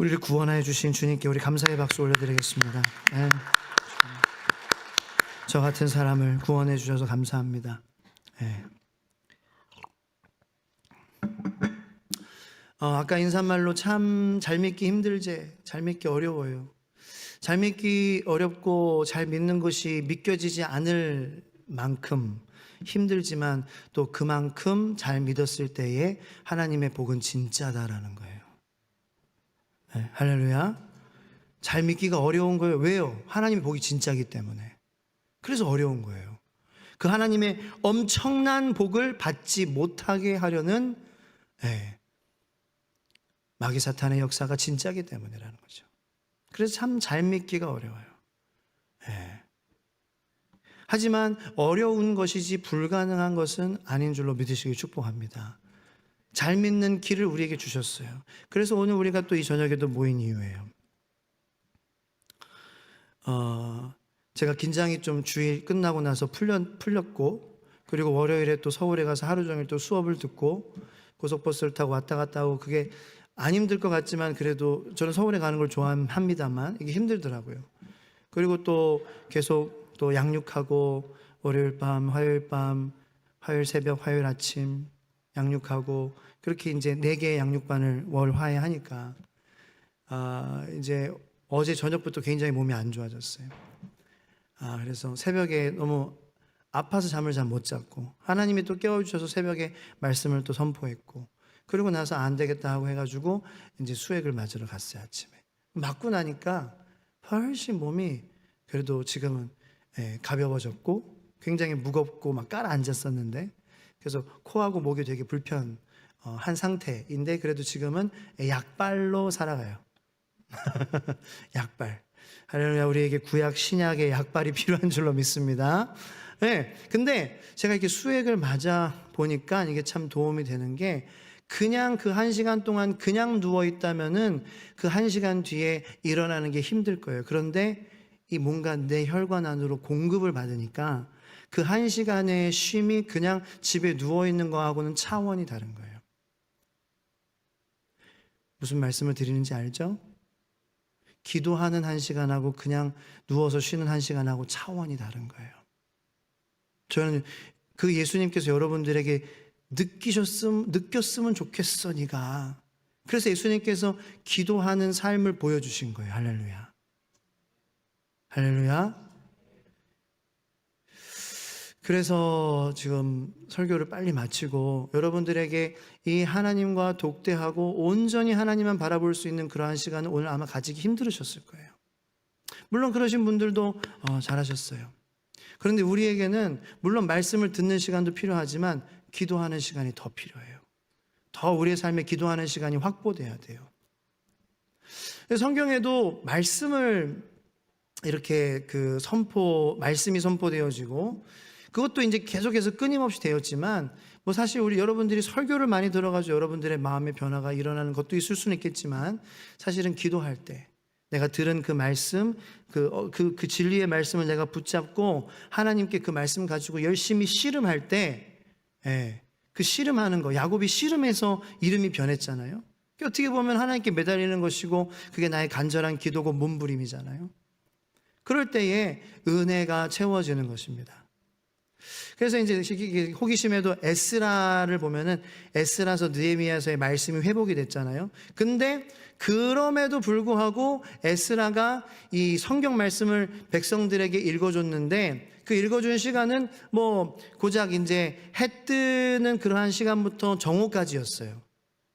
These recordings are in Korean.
우리를 구원하여 주신 주님께 우리 감사의 박수 올려드리겠습니다. 네. 저 같은 사람을 구원해 주셔서 감사합니다. 네. 아까 인사말로 참 잘 믿기 힘들지, 잘 믿기 어려워요. 잘 믿기 어렵고 잘 믿는 것이 믿겨지지 않을 만큼 힘들지만 또 그만큼 잘 믿었을 때에 하나님의 복은 진짜다라는 거예요. 네, 할렐루야. 잘 믿기가 어려운 거예요. 왜요? 하나님의 복이 진짜이기 때문에. 그래서 어려운 거예요. 그 하나님의 엄청난 복을 받지 못하게 하려는 마귀 사탄의 역사가 진짜이기 때문이라는 거죠. 그래서 참 잘 믿기가 어려워요. 하지만 어려운 것이지 불가능한 것은 아닌 줄로 믿으시길 축복합니다. 잘 믿는 길을 우리에게 주셨어요. 그래서 오늘 우리가 또 이 저녁에도 모인 이유예요. 제가 긴장이 좀 주일 끝나고 나서 풀렸고, 그리고 월요일에 또 서울에 가서 하루 종일 또 수업을 듣고 고속버스를 타고 왔다 갔다 하고, 그게 안 힘들 것 같지만 그래도 저는 서울에 가는 걸 좋아합니다만 이게 힘들더라고요. 그리고 또 계속 또 양육하고, 월요일 밤, 화요일 밤, 화요일 새벽, 화요일 아침 양육하고, 그렇게 이제 4개의 양육반을 월 화에 하니까 이제 어제 저녁부터 굉장히 몸이 안 좋아졌어요. 그래서 새벽에 너무 아파서 잠을 잘 못 잤고, 하나님이 또 깨워주셔서 새벽에 말씀을 또 선포했고, 그리고 나서 안 되겠다 하고 해가지고 이제 수액을 맞으러 갔어요. 아침에 맞고 나니까 훨씬 몸이 그래도 지금은 가벼워졌고, 굉장히 무겁고 막 깔아앉았었는데, 그래서 코하고 목이 되게 불편한 상태인데, 그래도 지금은 약발로 살아가요. 약발. 할렐루야. 우리에게 구약 신약의 약발이 필요한 줄로 믿습니다. 근데 제가 이렇게 수액을 맞아 보니까 이게 참 도움이 되는 게, 그냥 그 1시간 동안 그냥 누워 있다면은 그 1시간 뒤에 일어나는 게 힘들 거예요. 그런데 이 뭔가 내 혈관 안으로 공급을 받으니까 그 1시간의 쉼이 그냥 집에 누워 있는 거하고는 차원이 다른 거예요. 무슨 말씀을 드리는지 알죠? 기도하는 1시간하고 그냥 누워서 쉬는 1시간하고 차원이 다른 거예요. 저는 그 예수님께서 여러분들에게 느꼈으면 좋겠어, 네가. 그래서 예수님께서 기도하는 삶을 보여주신 거예요. 할렐루야. 할렐루야. 그래서 지금 설교를 빨리 마치고 여러분들에게 이 하나님과 독대하고 온전히 하나님만 바라볼 수 있는 그러한 시간을 오늘 아마 가지기 힘들으셨을 거예요. 물론 그러신 분들도 잘하셨어요. 그런데 우리에게는 물론 말씀을 듣는 시간도 필요하지만 기도하는 시간이 더 필요해요. 더 우리의 삶에 기도하는 시간이 확보돼야 돼요. 성경에도 말씀을 이렇게 말씀이 선포되어지고, 그것도 이제 계속해서 끊임없이 되었지만, 뭐 사실 우리 여러분들이 설교를 많이 들어가지고 여러분들의 마음의 변화가 일어나는 것도 있을 수는 있겠지만, 사실은 기도할 때 내가 들은 그 말씀, 그 진리의 말씀을 내가 붙잡고 하나님께 그 말씀 가지고 열심히 씨름할 때, 그 씨름하는 거, 야곱이 씨름해서 이름이 변했잖아요. 어떻게 보면 하나님께 매달리는 것이고 그게 나의 간절한 기도고 몸부림이잖아요. 그럴 때에 은혜가 채워지는 것입니다. 그래서 이제 호기심에도 에스라를 보면은 에스라서 느헤미야서의 말씀이 회복이 됐잖아요. 근데 그럼에도 불구하고 에스라가 이 성경 말씀을 백성들에게 읽어줬는데, 그 읽어준 시간은 뭐 고작 이제 해 뜨는 그러한 시간부터 정오까지였어요.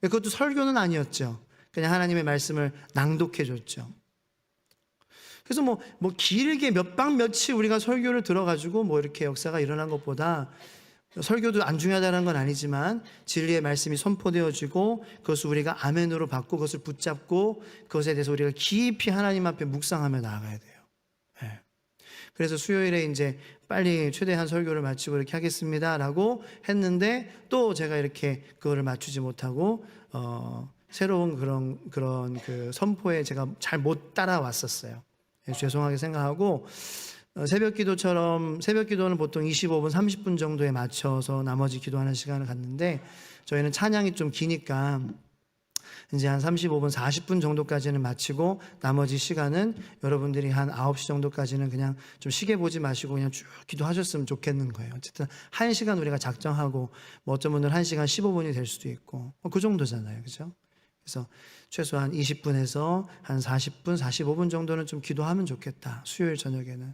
그것도 설교는 아니었죠. 그냥 하나님의 말씀을 낭독해줬죠. 그래서 뭐 길게 몇 박 며칠 우리가 설교를 들어가지고 뭐 이렇게 역사가 일어난 것보다, 설교도 안 중요하다는 건 아니지만 진리의 말씀이 선포되어지고 그것을 우리가 아멘으로 받고 그것을 붙잡고 그것에 대해서 우리가 깊이 하나님 앞에 묵상하며 나아가야 돼요. 그래서 수요일에 이제 빨리 최대한 설교를 마치고 이렇게 하겠습니다라고 했는데, 또 제가 이렇게 그거를 맞추지 못하고 새로운 그런 그 선포에 제가 잘 못 따라왔었어요. 죄송하게 생각하고, 새벽 기도는 보통 25분, 30분 정도에 맞춰서 나머지 기도하는 시간을 갖는데, 저희는 찬양이 좀 기니까 이제 한 35분, 40분 정도까지는 마치고 나머지 시간은 여러분들이 한 9시 정도까지는 그냥 좀 시계 보지 마시고 그냥 쭉 기도하셨으면 좋겠는 거예요. 어쨌든 1시간 우리가 작정하고 뭐 어떤 분은 1시간 15분이 될 수도 있고 그 정도잖아요. 그죠? 그래서 최소한 20분에서 한 40분, 45분 정도는 좀 기도하면 좋겠다. 수요일 저녁에는.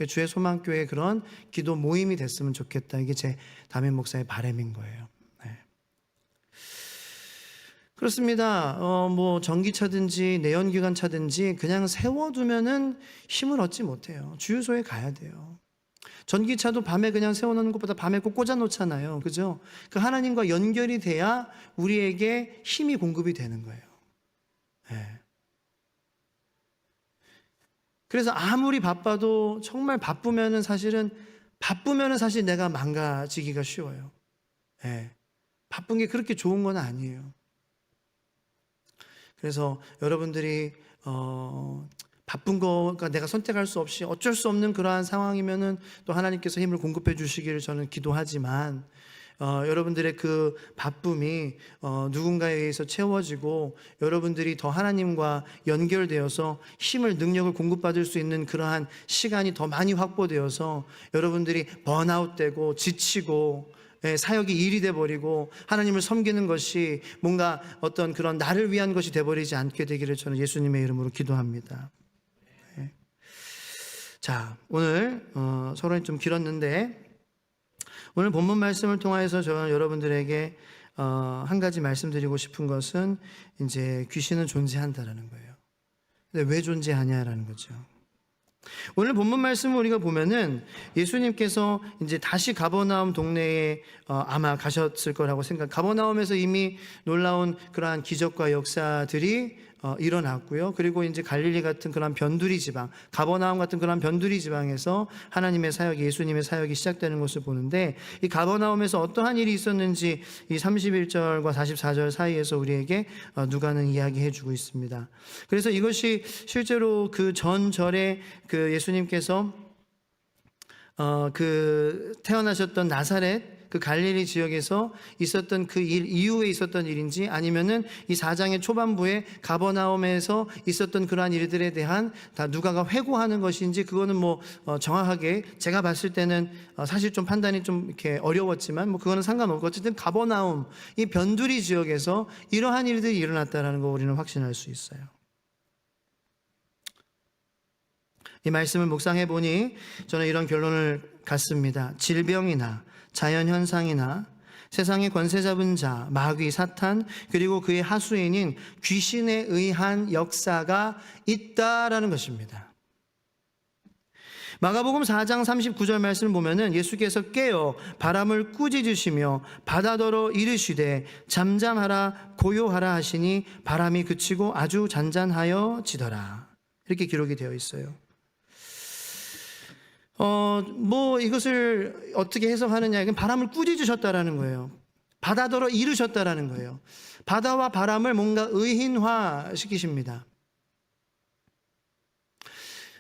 주의 소망교회 그런 기도 모임이 됐으면 좋겠다. 이게 제 담임 목사의 바람인 거예요. 네. 그렇습니다. 뭐 전기차든지 내연기관차든지 그냥 세워두면은 힘을 얻지 못해요. 주유소에 가야 돼요. 전기차도 밤에 그냥 세워놓는 것보다 밤에 꼭 꽂아놓잖아요. 그죠? 그 하나님과 연결이 돼야 우리에게 힘이 공급이 되는 거예요. 네. 그래서 아무리 바빠도 정말 바쁘면은 사실 내가 망가지기가 쉬워요. 네. 바쁜 게 그렇게 좋은 건 아니에요. 그래서 여러분들이 바쁜 거가 내가 선택할 수 없이 어쩔 수 없는 그러한 상황이면은 또 하나님께서 힘을 공급해 주시기를 저는 기도하지만 여러분들의 그 바쁨이 누군가에 의해서 채워지고 여러분들이 더 하나님과 연결되어서 힘을 능력을 공급받을 수 있는 그러한 시간이 더 많이 확보되어서 여러분들이 번아웃되고 지치고 사역이 일이 돼버리고 하나님을 섬기는 것이 뭔가 어떤 그런 나를 위한 것이 돼버리지 않게 되기를 저는 예수님의 이름으로 기도합니다. 네. 자, 오늘 서론이 좀 길었는데 오늘 본문 말씀을 통하여서 저는 여러분들에게 한 가지 말씀드리고 싶은 것은 이제 귀신은 존재한다라는 거예요. 근데 왜 존재하냐라는 거죠. 오늘 본문 말씀을 우리가 보면은 예수님께서 이제 다시 가버나움 동네에 아마 가셨을 거라고 가버나움에서 이미 놀라운 그러한 기적과 역사들이 일어났고요. 그리고 이제 갈릴리 같은 그런 변두리 지방, 가버나움 같은 그런 변두리 지방에서 하나님의 사역, 예수님의 사역이 시작되는 것을 보는데 이 가버나움에서 어떠한 일이 있었는지 이 31절과 44절 사이에서 우리에게 누가는 이야기해 주고 있습니다. 그래서 이것이 실제로 그 전절에 그 예수님께서 그 태어나셨던 나사렛 그 갈릴리 지역에서 있었던 그 일 이후에 있었던 일인지 아니면은 이 4장의 초반부에 가버나움에서 있었던 그러한 일들에 대한 다 누가가 회고하는 것인지 그거는 뭐 정확하게 제가 봤을 때는 사실 좀 판단이 좀 이렇게 어려웠지만 뭐 그거는 상관없고 어쨌든 가버나움 이 변두리 지역에서 이러한 일들이 일어났다라는 거 우리는 확신할 수 있어요. 이 말씀을 묵상해 보니 저는 이런 결론을 갖습니다. 질병이나 자연현상이나 세상의 권세 잡은 자, 마귀, 사탄, 그리고 그의 하수인인 귀신에 의한 역사가 있다라는 것입니다. 마가복음 4장 39절 말씀을 보면은 예수께서 깨어 바람을 꾸짖으시며 바다더러 이르시되 잠잠하라 고요하라 하시니 바람이 그치고 아주 잔잔하여 지더라. 이렇게 기록이 되어 있어요. 뭐 이것을 어떻게 해석하느냐, 이건 바람을 꾸짖으셨다라는 거예요. 바다더러 이르셨다라는 거예요. 바다와 바람을 뭔가 의인화 시키십니다.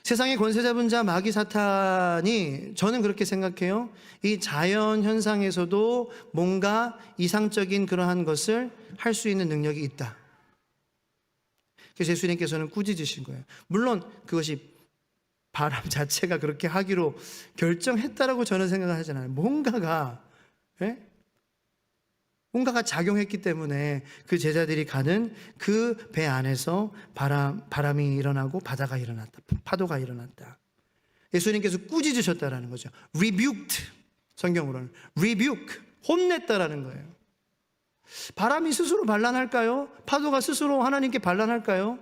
세상의 권세 잡은 자 마귀 사탄이 저는 그렇게 생각해요. 이 자연 현상에서도 뭔가 이상적인 그러한 것을 할 수 있는 능력이 있다. 그래서 예수님께서는 꾸짖으신 거예요. 물론 그것이 바람 자체가 그렇게 하기로 결정했다라고 저는 생각을 하잖아요. 뭔가가 작용했기 때문에 그 제자들이 가는 그 배 안에서 바람이 일어나고 바다가 일어났다. 파도가 일어났다. 예수님께서 꾸짖으셨다라는 거죠. rebuked, 성경으로는 rebuke, 혼냈다라는 거예요. 바람이 스스로 반란할까요? 파도가 스스로 하나님께 반란할까요?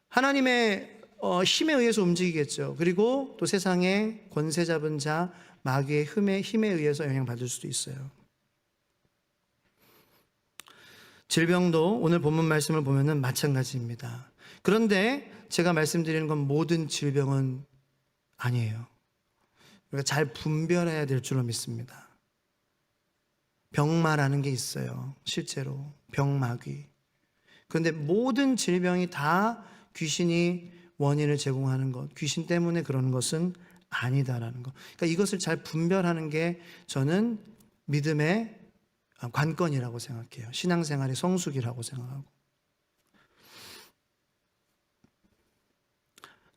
하나님의 힘에 의해서 움직이겠죠. 그리고 또 세상의 권세 잡은 자 마귀의 힘에 의해서 영향받을 수도 있어요. 질병도 오늘 본문 말씀을 보면은 마찬가지입니다. 그런데 제가 말씀드리는 건 모든 질병은 아니에요. 우리가 잘 분별해야 될 줄로 믿습니다. 병마라는 게 있어요. 실제로 병마귀. 그런데 모든 질병이 다 귀신이 원인을 제공하는 것, 귀신 때문에 그러는 것은 아니다라는 것. 그러니까 이것을 잘 분별하는 게 저는 믿음의 관건이라고 생각해요. 신앙생활의 성숙이라고 생각하고.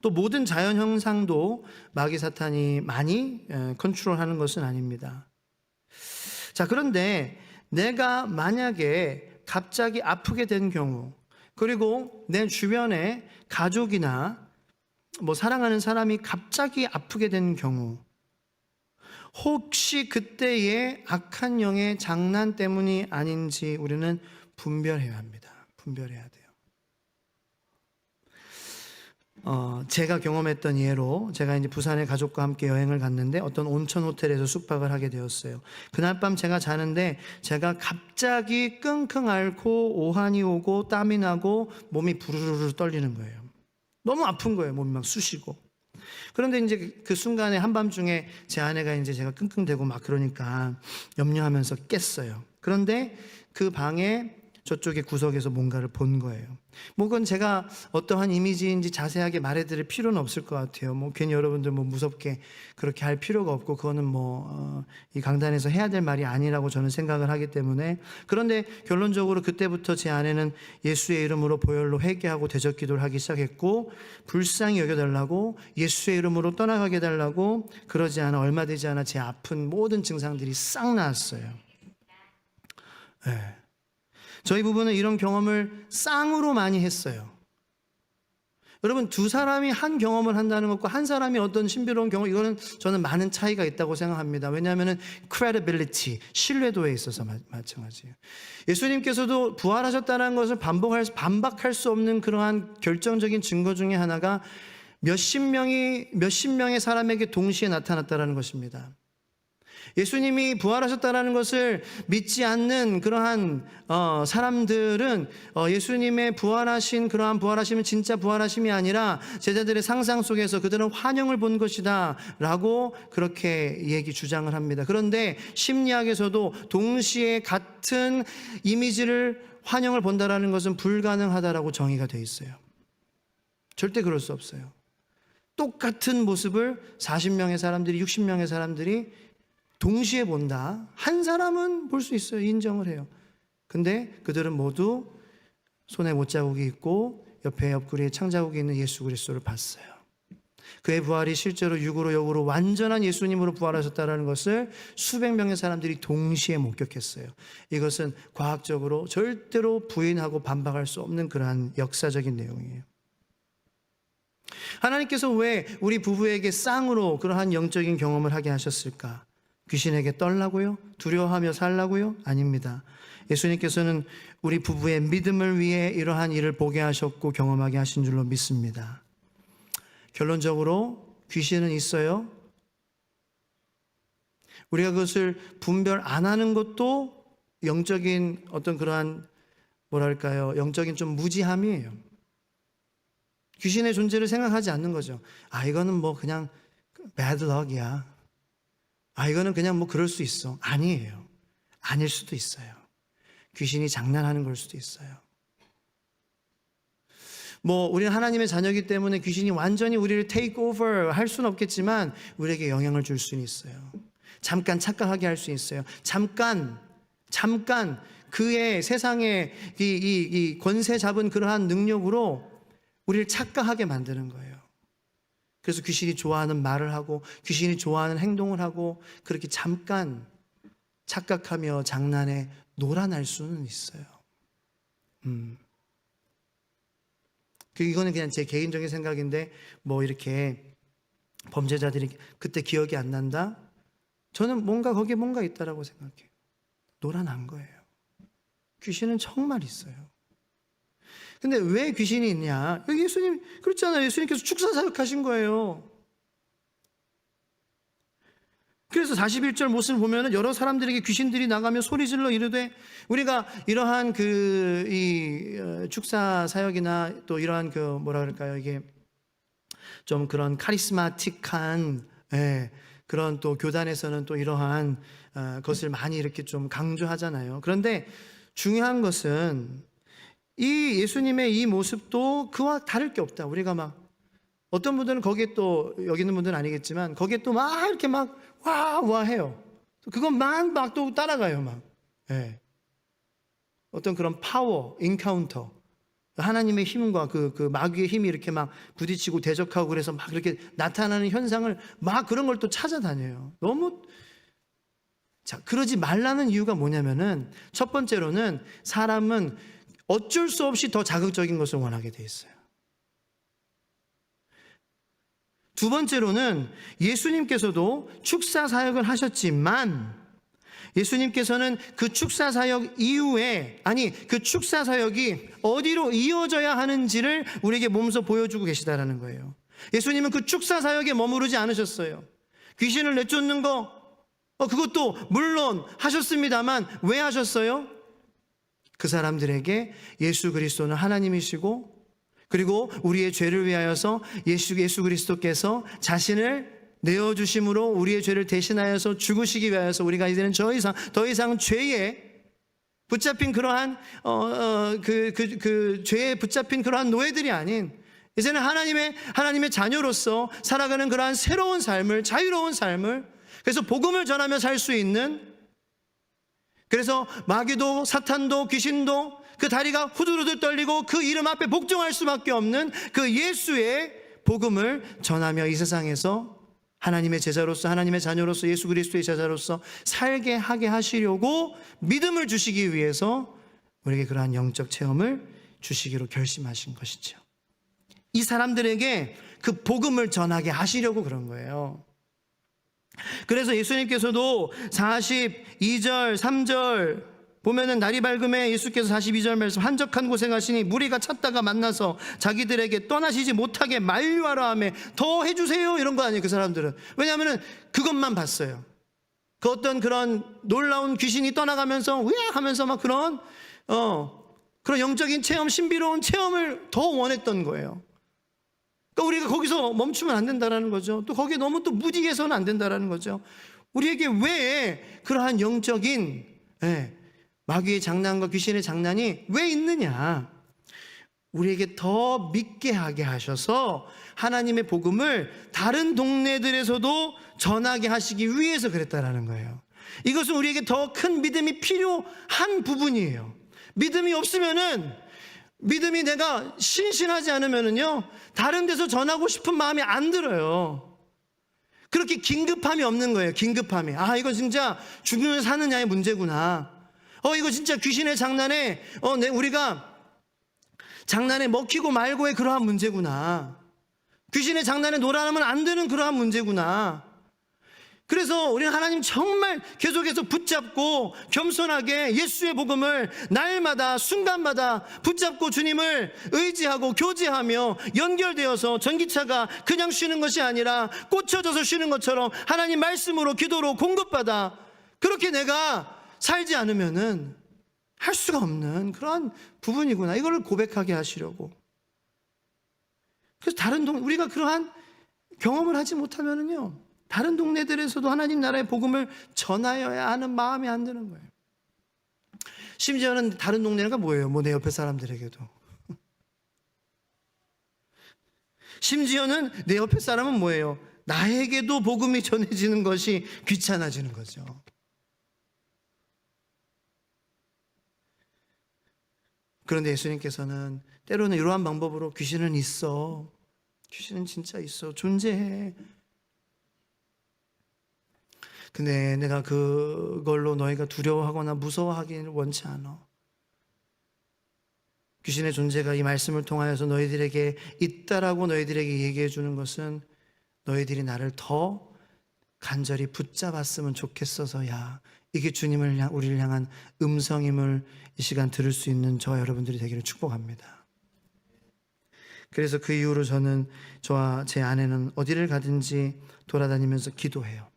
또 모든 자연 형상도 마귀 사탄이 많이 컨트롤하는 것은 아닙니다. 자, 그런데 내가 만약에 갑자기 아프게 된 경우, 그리고 내 주변에 가족이나 뭐 사랑하는 사람이 갑자기 아프게 된 경우, 혹시 그때의 악한 영의 장난 때문이 아닌지 우리는 분별해야 합니다. 분별해야 돼요. 제가 경험했던 예로, 제가 이제 부산에 가족과 함께 여행을 갔는데 어떤 온천 호텔에서 숙박을 하게 되었어요. 그날 밤 제가 자는데 제가 갑자기 끙끙 앓고 오한이 오고 땀이 나고 몸이 부르르 떨리는 거예요. 너무 아픈 거예요. 몸이 막 쑤시고. 그런데 이제 그 순간에 한밤중에 제 아내가 이제 제가 끙끙대고 막 그러니까 염려하면서 깼어요. 그런데 그 방에 저쪽에 구석에서 뭔가를 본 거예요. 뭐 그건 제가 어떠한 이미지인지 자세하게 말해드릴 필요는 없을 것 같아요. 뭐 괜히 여러분들 뭐 무섭게 그렇게 할 필요가 없고, 그거는 이 강단에서 해야 될 말이 아니라고 저는 생각을 하기 때문에. 그런데 결론적으로 그때부터 제 아내는 예수의 이름으로 보혈로 회개하고 대적 기도를 하기 시작했고, 불쌍히 여겨달라고, 예수의 이름으로 떠나가게 해달라고, 그러지 않아 얼마 되지 않아 제 아픈 모든 증상들이 싹 나았어요. 네. 저희 부부는 이런 경험을 쌍으로 많이 했어요. 여러분, 두 사람이 한 경험을 한다는 것과 한 사람이 어떤 신비로운 경험, 이거는 저는 많은 차이가 있다고 생각합니다. 왜냐하면 credibility, 신뢰도에 있어서 마찬가지예요. 예수님께서도 부활하셨다는 것을 반박할 수 없는 그러한 결정적인 증거 중에 하나가 몇십 명의 사람에게 동시에 나타났다는 것입니다. 예수님이 부활하셨다는 것을 믿지 않는 그러한 사람들은 예수님의 그러한 부활하심은 진짜 부활하심이 아니라 제자들의 상상 속에서 그들은 환영을 본 것이다 라고 그렇게 주장을 합니다. 그런데 심리학에서도 동시에 같은 이미지를 환영을 본다라는 것은 불가능하다라고 정의가 되어 있어요. 절대 그럴 수 없어요. 똑같은 모습을 40명의 사람들이, 60명의 사람들이 동시에 본다. 한 사람은 볼 수 있어요. 인정을 해요. 근데 그들은 모두 손에 못자국이 있고 옆에 옆구리에 창자국이 있는 예수 그리스도를 봤어요. 그의 부활이 실제로 육으로 영으로 완전한 예수님으로 부활하셨다는 것을 수백 명의 사람들이 동시에 목격했어요. 이것은 과학적으로 절대로 부인하고 반박할 수 없는 그러한 역사적인 내용이에요. 하나님께서 왜 우리 부부에게 쌍으로 그러한 영적인 경험을 하게 하셨을까? 귀신에게 떨라고요? 두려워하며 살라고요? 아닙니다. 예수님께서는 우리 부부의 믿음을 위해 이러한 일을 보게 하셨고 경험하게 하신 줄로 믿습니다. 결론적으로 귀신은 있어요. 우리가 그것을 분별 안 하는 것도 영적인 어떤 그러한 영적인 좀 무지함이에요. 귀신의 존재를 생각하지 않는 거죠. 이거는 뭐 그냥 bad luck이야. 이거는 그냥 뭐 그럴 수 있어. 아니에요. 아닐 수도 있어요. 귀신이 장난하는 걸 수도 있어요. 우리는 하나님의 자녀이기 때문에 귀신이 완전히 우리를 take over 할 수는 없겠지만 우리에게 영향을 줄 수는 있어요. 잠깐 착각하게 할 수 있어요. 잠깐 그의 세상에 이 권세 잡은 그러한 능력으로 우리를 착각하게 만드는 거예요. 그래서 귀신이 좋아하는 말을 하고 귀신이 좋아하는 행동을 하고 그렇게 잠깐 착각하며 장난에 놀아날 수는 있어요. 이거는 그냥 제 개인적인 생각인데 이렇게 범죄자들이 그때 기억이 안 난다? 저는 거기에 뭔가 있다라고 생각해요. 놀아난 거예요. 귀신은 정말 있어요. 근데 왜 귀신이 있냐? 여기 예수님 그렇잖아요. 예수님께서 축사 사역하신 거예요. 그래서 41절 모습을 보면은 여러 사람들에게 귀신들이 나가며 소리질러 이르되, 우리가 이러한 축사 사역이나 또 이러한 이게 좀 그런 카리스마틱한 그런 또 교단에서는 또 이러한 것을 많이 이렇게 좀 강조하잖아요. 그런데 중요한 것은 이 예수님의 이 모습도 그와 다를 게 없다. 우리가 어떤 분들은 거기에 또, 여기 있는 분들은 아니겠지만 거기에 또 이렇게 와 해요. 그것만 또 따라가요. 어떤 그런 파워, 인카운터. 하나님의 힘과 그 마귀의 힘이 이렇게 막 부딪히고 대적하고 그래서 막 이렇게 나타나는 현상을 막 그런 걸 또 찾아다녀요. 자, 그러지 말라는 이유가 뭐냐면은 첫 번째로는 사람은 어쩔 수 없이 더 자극적인 것을 원하게 돼 있어요. 두 번째로는 예수님께서도 축사 사역을 하셨지만 예수님께서는 그 축사 사역 이후에, 그 축사 사역이 어디로 이어져야 하는지를 우리에게 몸소 보여주고 계시다라는 거예요. 예수님은 그 축사 사역에 머무르지 않으셨어요. 귀신을 내쫓는 그것도 물론 하셨습니다만 왜 하셨어요? 그 사람들에게 예수 그리스도는 하나님이시고 그리고 우리의 죄를 위하여서 예수 그리스도께서 자신을 내어주심으로 우리의 죄를 대신하여서 죽으시기 위하여서 우리가 이제는 더 이상 죄에 붙잡힌 그러한 죄에 붙잡힌 그러한 노예들이 아닌 이제는 하나님의 자녀로서 살아가는 그러한 새로운 삶을, 자유로운 삶을, 그래서 복음을 전하며 살 수 있는, 그래서 마귀도 사탄도 귀신도 그 다리가 후들후들 떨리고 그 이름 앞에 복종할 수밖에 없는 그 예수의 복음을 전하며 이 세상에서 하나님의 제자로서, 하나님의 자녀로서, 예수 그리스도의 제자로서 살게 하게 하시려고 믿음을 주시기 위해서 우리에게 그러한 영적 체험을 주시기로 결심하신 것이죠. 이 사람들에게 그 복음을 전하게 하시려고 그런 거예요. 그래서 예수님께서도 42절, 3절 보면은 날이 밝음에 예수께서 42절 말씀, 한적한 곳에 가시니 무리가 찾다가 만나서 자기들에게 떠나시지 못하게 만류하라 하며 더 해주세요 이런 거 아니에요. 그 사람들은. 왜냐하면 그것만 봤어요. 그 어떤 그런 놀라운 귀신이 떠나가면서 으악 하면서 막 그런 영적인 체험, 신비로운 체험을 더 원했던 거예요. 그러니까 우리가 거기서 멈추면 안 된다라는 거죠. 또 거기에 너무 또 무디해서는 안 된다라는 거죠. 우리에게 왜 그러한 영적인 마귀의 장난과 귀신의 장난이 왜 있느냐? 우리에게 더 믿게 하게 하셔서 하나님의 복음을 다른 동네들에서도 전하게 하시기 위해서 그랬다라는 거예요. 이것은 우리에게 더 큰 믿음이 필요한 부분이에요. 믿음이 없으면은, 믿음이 내가 신신하지 않으면은요, 다른 데서 전하고 싶은 마음이 안 들어요. 그렇게 긴급함이 없는 거예요. 긴급함이. 이거 진짜 죽는 사느냐의 문제구나. 이거 진짜 귀신의 장난에 우리가 장난에 먹히고 말고의 그러한 문제구나. 귀신의 장난에 놀아나면 안 되는 그러한 문제구나. 그래서 우리는 하나님 정말 계속해서 붙잡고 겸손하게 예수의 복음을 날마다 순간마다 붙잡고 주님을 의지하고 교제하며 연결되어서 전기차가 그냥 쉬는 것이 아니라 꽂혀져서 쉬는 것처럼 하나님 말씀으로 기도로 공급받아 그렇게 내가 살지 않으면은 할 수가 없는 그런 부분이구나. 이걸 고백하게 하시려고. 그래서 우리가 그러한 경험을 하지 못하면은요, 다른 동네들에서도 하나님 나라의 복음을 전하여야 하는 마음이 안 드는 거예요. 심지어는 다른 동네가 뭐예요? 내 옆에 사람들에게도. 심지어는 내 옆에 사람은 뭐예요? 나에게도 복음이 전해지는 것이 귀찮아지는 거죠. 그런데 예수님께서는 때로는 이러한 방법으로 귀신은 있어. 귀신은 진짜 있어. 존재해. 근데 내가 그걸로 너희가 두려워하거나 무서워하기를 원치 않아. 귀신의 존재가 이 말씀을 통하여서 너희들에게 있다라고 너희들에게 얘기해 주는 것은 너희들이 나를 더 간절히 붙잡았으면 좋겠어서야. 이게 우리를 향한 음성임을 이 시간 들을 수 있는 저와 여러분들이 되기를 축복합니다. 그래서 그 이후로 저와 제 아내는 어디를 가든지 돌아다니면서 기도해요.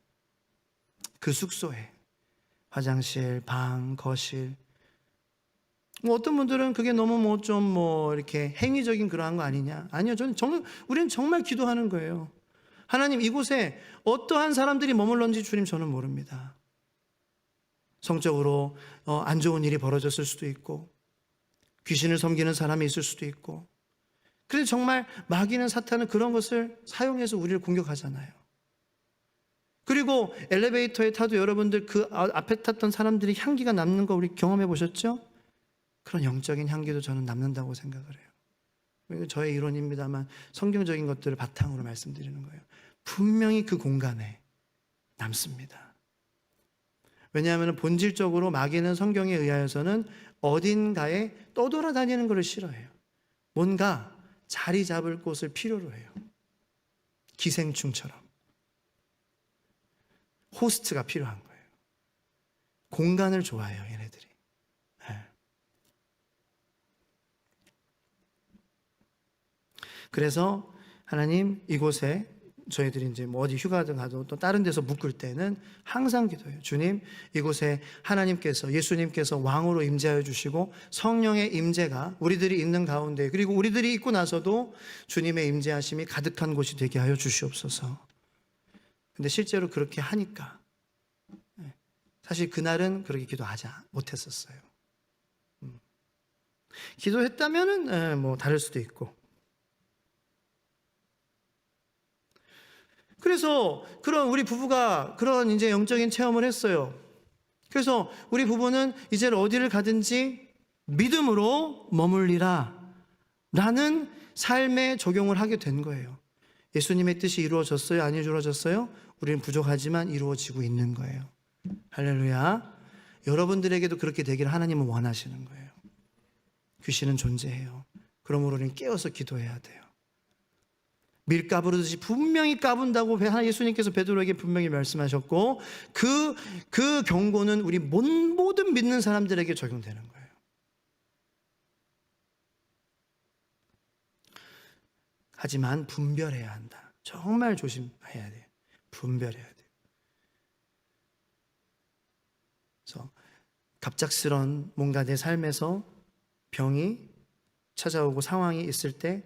그 숙소에 화장실, 방, 거실. 어떤 분들은 그게 너무 이렇게 행위적인 그러한 거 아니냐? 아니요, 우리는 정말 기도하는 거예요. 하나님, 이곳에 어떠한 사람들이 머물렀는지 주님 저는 모릅니다. 성적으로 안 좋은 일이 벌어졌을 수도 있고 귀신을 섬기는 사람이 있을 수도 있고, 그런데 정말 마귀는, 사탄은 그런 것을 사용해서 우리를 공격하잖아요. 그리고 엘리베이터에 타도 여러분들 그 앞에 탔던 사람들이 향기가 남는 거 우리 경험해 보셨죠? 그런 영적인 향기도 저는 남는다고 생각을 해요. 이건 저의 이론입니다만 성경적인 것들을 바탕으로 말씀드리는 거예요. 분명히 그 공간에 남습니다. 왜냐하면 본질적으로 마귀는 성경에 의하여서는 어딘가에 떠돌아다니는 것을 싫어해요. 뭔가 자리 잡을 곳을 필요로 해요. 기생충처럼. 호스트가 필요한 거예요. 공간을 좋아해요, 얘네들이. 네. 그래서 하나님, 이곳에 저희들이 이제 뭐 어디 휴가든 가도 또 다른 데서 묵을 때는 항상 기도해요. 주님, 이곳에 하나님께서, 예수님께서 왕으로 임재하여 주시고 성령의 임재가 우리들이 있는 가운데, 그리고 우리들이 있고 나서도 주님의 임재하심이 가득한 곳이 되게 하여 주시옵소서. 근데 실제로 그렇게 하니까 사실 그날은 그렇게 기도하지 못했었어요. 기도했다면은 뭐 다를 수도 있고. 그래서 그런 우리 부부가 그런 이제 영적인 체험을 했어요. 그래서 우리 부부는 이제 어디를 가든지 믿음으로 머물리라 라는 삶에 적용을 하게 된 거예요. 예수님의 뜻이 이루어졌어요? 안 이루어졌어요? 우리는 부족하지만 이루어지고 있는 거예요. 할렐루야. 여러분들에게도 그렇게 되기를 하나님은 원하시는 거예요. 귀신은 존재해요. 그러므로 우리는 깨어서 기도해야 돼요. 밀 까부르듯이 분명히 까분다고 예수님께서 베드로에게 분명히 말씀하셨고, 그 경고는 우리 모든 믿는 사람들에게 적용되는 거예요. 하지만 분별해야 한다. 정말 조심해야 돼요. 분별해야 돼요. 그래서 갑작스런 뭔가 내 삶에서 병이 찾아오고 상황이 있을 때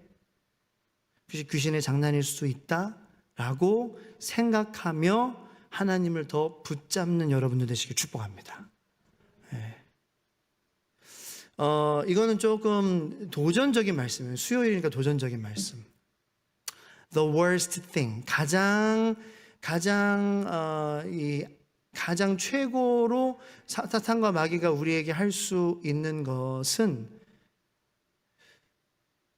귀신의 장난일 수 있다라고 생각하며 하나님을 더 붙잡는 여러분들 되시길 축복합니다. 네. 이거는 조금 도전적인 말씀이에요. 수요일이니까 도전적인 말씀. The worst thing, 가장 최고로 사탄과 마귀가 우리에게 할 수 있는 것은,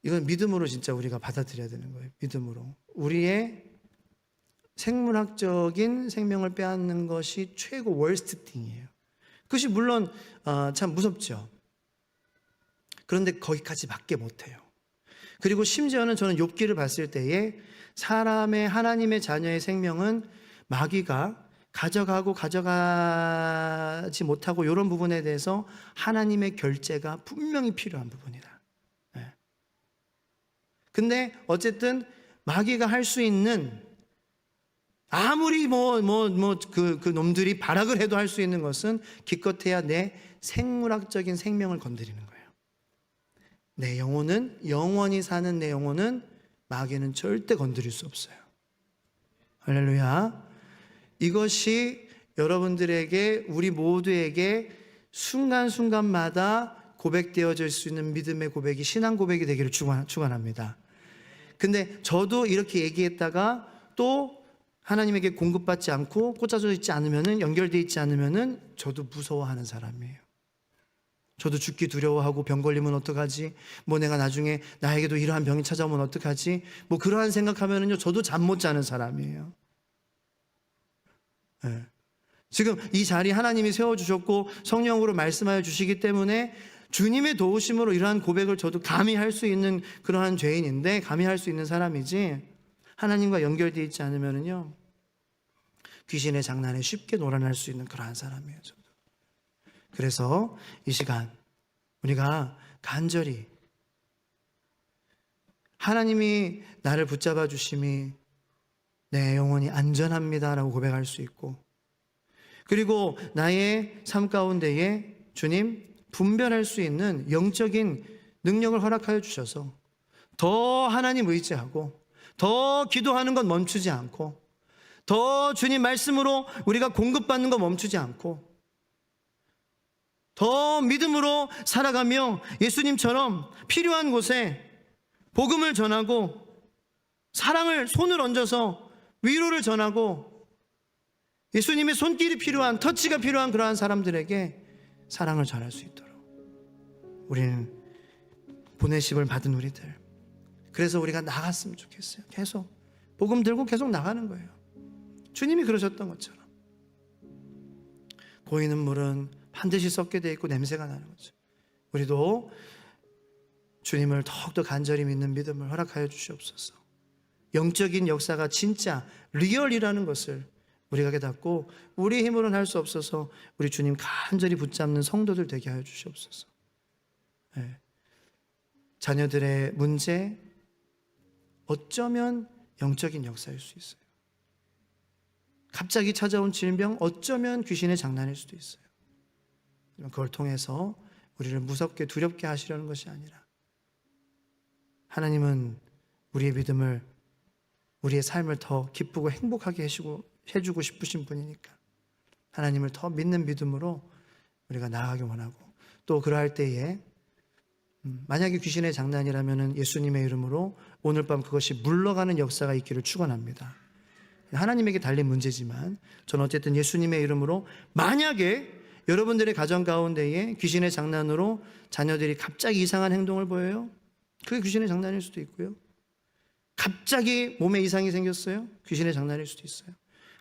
이건 믿음으로 진짜 우리가 받아들여야 되는 거예요. 믿음으로. 우리의 생물학적인 생명을 빼앗는 것이 최고 worst thing이에요. 그것이 물론 참 무섭죠. 그런데 거기까지밖에 못해요. 그리고 심지어는 저는 욥기를 봤을 때에 사람의, 하나님의 자녀의 생명은 마귀가 가져가지 못하고 이런 부분에 대해서 하나님의 결제가 분명히 필요한 부분이다. 근데 어쨌든 마귀가 할 수 있는, 아무리 그 놈들이 발악을 해도 할 수 있는 것은 기껏해야 내 생물학적인 생명을 건드리는 거예요. 내 영혼은, 영원히 사는 내 영혼은 마귀는 절대 건드릴 수 없어요. 할렐루야. 이것이 여러분들에게, 우리 모두에게 순간순간마다 고백되어질 수 있는 믿음의 고백이, 신앙 고백이 되기를 축원합니다. 근데 저도 이렇게 얘기했다가 또 하나님에게 공급받지 않고 꽂아져 있지 않으면은, 연결되어 있지 않으면은 저도 무서워하는 사람이에요. 저도 죽기 두려워하고, 병 걸리면 어떡하지? 뭐 내가 나중에 나에게도 이러한 병이 찾아오면 어떡하지? 뭐 그러한 생각하면은요, 저도 잠 못 자는 사람이에요. 네. 지금 이 자리 하나님이 세워주셨고 성령으로 말씀하여 주시기 때문에 주님의 도우심으로 이러한 고백을 저도 감히 할 수 있는 그러한 죄인인데, 감히 할 수 있는 사람이지, 하나님과 연결되어 있지 않으면은요, 귀신의 장난에 쉽게 놀아날 수 있는 그러한 사람이에요, 저도. 그래서 이 시간 우리가 간절히 하나님이 나를 붙잡아 주심이 내 영혼이 안전합니다라고 고백할 수 있고, 그리고 나의 삶 가운데에 주님 분별할 수 있는 영적인 능력을 허락하여 주셔서 더 하나님 의지하고, 더 기도하는 건 멈추지 않고, 더 주님 말씀으로 우리가 공급받는 거 멈추지 않고, 더 믿음으로 살아가며 예수님처럼 필요한 곳에 복음을 전하고, 사랑을 손을 얹어서 위로를 전하고, 예수님의 손길이 필요한, 터치가 필요한 그러한 사람들에게 사랑을 전할 수 있도록 우리는, 보내심을 받은 우리들, 그래서 우리가 나갔으면 좋겠어요. 계속 복음 들고 계속 나가는 거예요. 주님이 그러셨던 것처럼. 고이는 물은 반드시 썩게 돼 있고 냄새가 나는 거죠. 우리도 주님을 더욱더 간절히 믿는 믿음을 허락하여 주시옵소서. 영적인 역사가 진짜 리얼이라는 것을 우리가 깨닫고 우리 힘으로는 할 수 없어서 우리 주님 간절히 붙잡는 성도들 되게 하여 주시옵소서. 네. 자녀들의 문제, 어쩌면 영적인 역사일 수 있어요. 갑자기 찾아온 질병, 어쩌면 귀신의 장난일 수도 있어요. 그걸 통해서 우리를 무섭게 두렵게 하시려는 것이 아니라 하나님은 우리의 믿음을, 우리의 삶을 더 기쁘고 행복하게 해주고 싶으신 분이니까 하나님을 더 믿는 믿음으로 우리가 나아가기 원하고, 또 그러할 때에 만약에 귀신의 장난이라면 예수님의 이름으로 오늘 밤 그것이 물러가는 역사가 있기를 축원합니다. 하나님에게 달린 문제지만 저는 어쨌든 예수님의 이름으로, 만약에 여러분들의 가정 가운데에 귀신의 장난으로 자녀들이 갑자기 이상한 행동을 보여요? 그게 귀신의 장난일 수도 있고요. 갑자기 몸에 이상이 생겼어요? 귀신의 장난일 수도 있어요.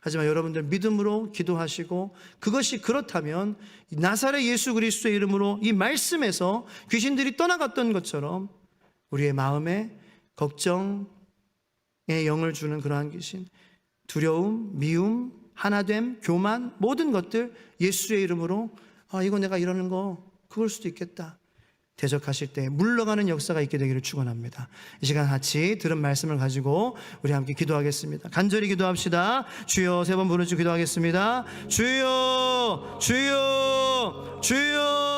하지만 여러분들 믿음으로 기도하시고, 그것이 그렇다면 나사렛 예수 그리스도의 이름으로 이 말씀에서 귀신들이 떠나갔던 것처럼 우리의 마음에 걱정의 영을 주는 그러한 귀신, 두려움, 미움, 하나됨, 교만, 모든 것들 예수의 이름으로, 이거 내가 이러는 거 그럴 수도 있겠다, 대적하실 때 물러가는 역사가 있게 되기를 축원합니다. 이 시간 같이 들은 말씀을 가지고 우리 함께 기도하겠습니다. 간절히 기도합시다. 주여, 세 번 부르짖고 기도하겠습니다. 주여, 주여, 주여.